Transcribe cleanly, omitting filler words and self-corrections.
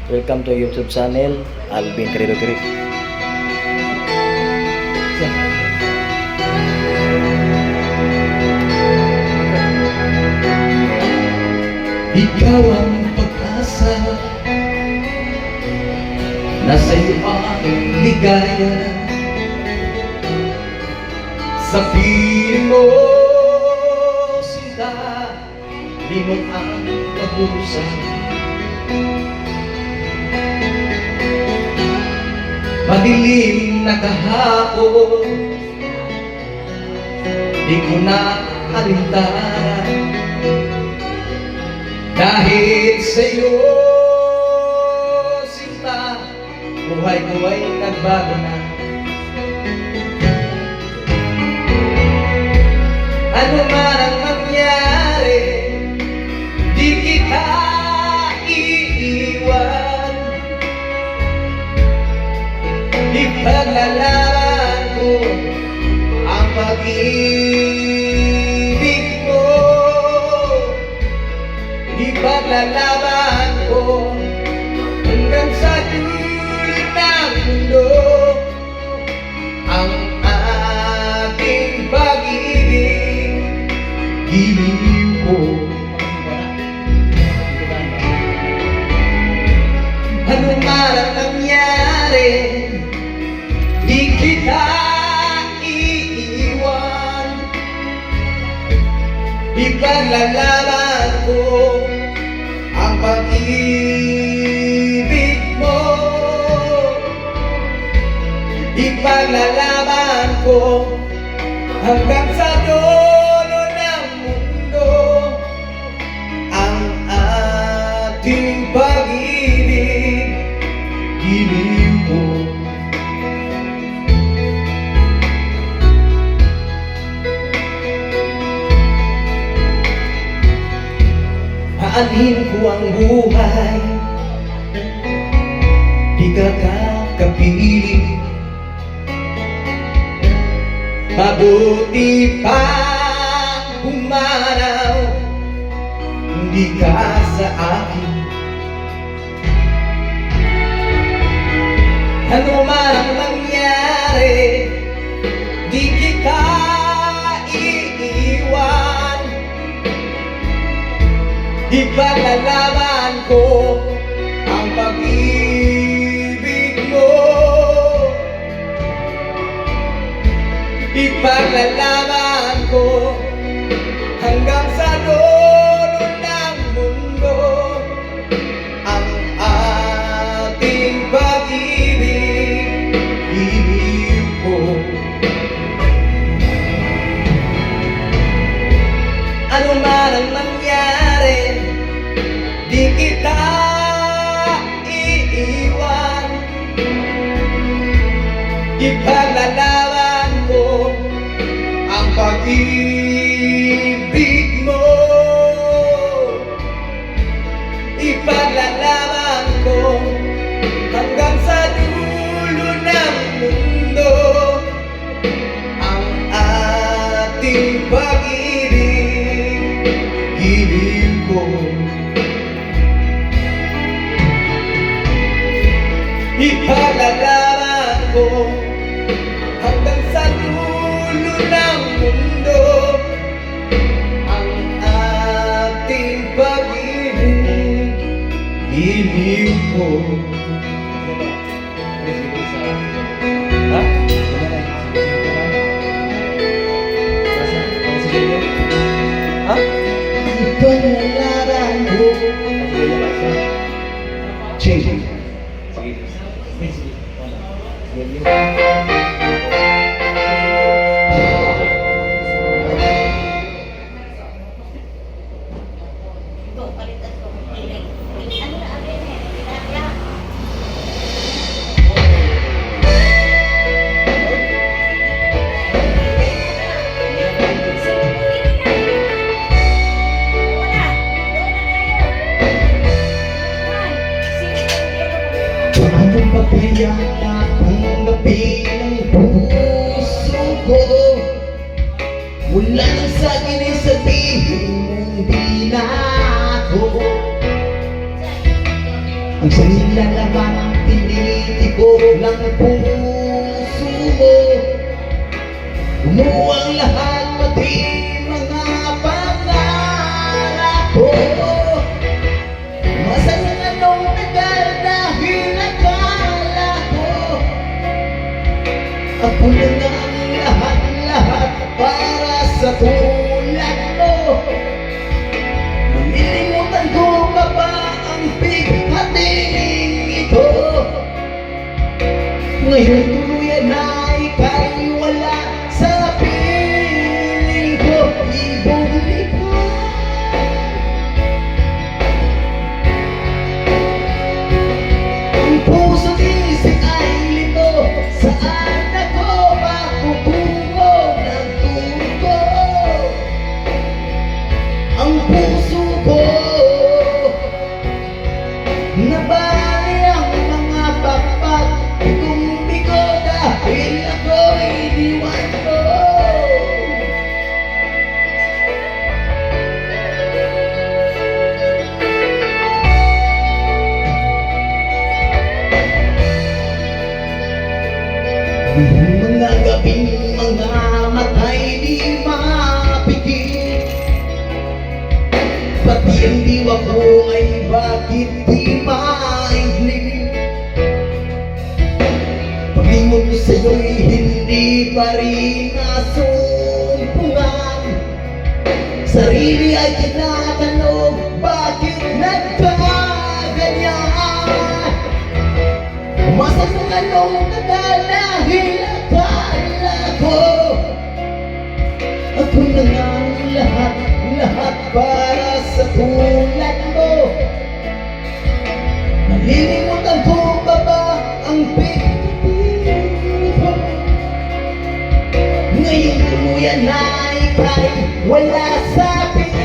Welcome to YouTube channel Alvin Querido Querido. Ikaw ang pag-asa, nasa iyo ang ligaya. Sa piling mo, sinta, limot ang pag-usa. Madilim na kahapon, di ko na alintaran. Dahil sa'yo, sinta, buhay ko ay nagbago na. Ano man ang mangyari, di kita iiwan. Ipaglalaban ko ang pag-ibig mo. Ipaglalaban ko hanggang sa dulo ng mundo ang ating pag-ibig. Giliw ko, ano man ang nangyari, di kita iiwan. Ipaglalaban ko ang pag-ibig mo. Ipaglalaban ko hanggang sa dulo ng mundo ang ating pag-ibig. Giliw ko, aanhin ko ang buhay, di ka kakapiling. Mabuti pa humanaw, hindi ka sa akin. Ano man ang mangyari, di kita iiwan. Ipaglalaban ko ang pag-ibig mo. Ipaglalaban ko hanggang sa dulo ng mundo ang ating pag-ibig. Giliw ko, ano man ang mangyari, di kita iiwan. Ipaglalaban ko ang pag-ibig mo. Ipaglalaban ko hanggang sa dulo ng mundo ang ating pag-ibig. Giliw ko, ipaglalaban ko hanggang sa dulo ng mundo ang ating pag-ibig. Giliw ko. Ha? Ha? Ipaglalaban ko. Change. Anong papaya ang gabi ng puso ko? Mula nang sa akin ay sabihin mong di na ako Ang sila naman tinitibok ng puso mo. Umuwang lahat pati mga pangarap ko. Masayang anong tagal dahil akala ko ako na nga ang lahat-lahat para sa tulad mo. Malilimutan ko pa ba ang bighating ito? Ngayon tuluyan na ika'y wala sa piling ko. Ibumalik ko. Ang puso't isip ay lito. Saan ako matutungo ng tuto? Ang puso ko nabali ang mga pakpak. Bigo dahil ako'y iniwan mo. Mga gabing mga matay di mapigil. Pati ang diwa ko ay bakit di maiglig. Paglingon ko sa'yo'y hindi pa rin nasumpungan. Sarili ay tinatanong, bakit nagkaganyan? Umasan ng anong tagal dahil akala ko ako na nga ang lahat para sa tulad mo. Nalilimutan ko pa ba ang pagkapiling ko? Ngayon tuluyan na ika'y wala sa piling.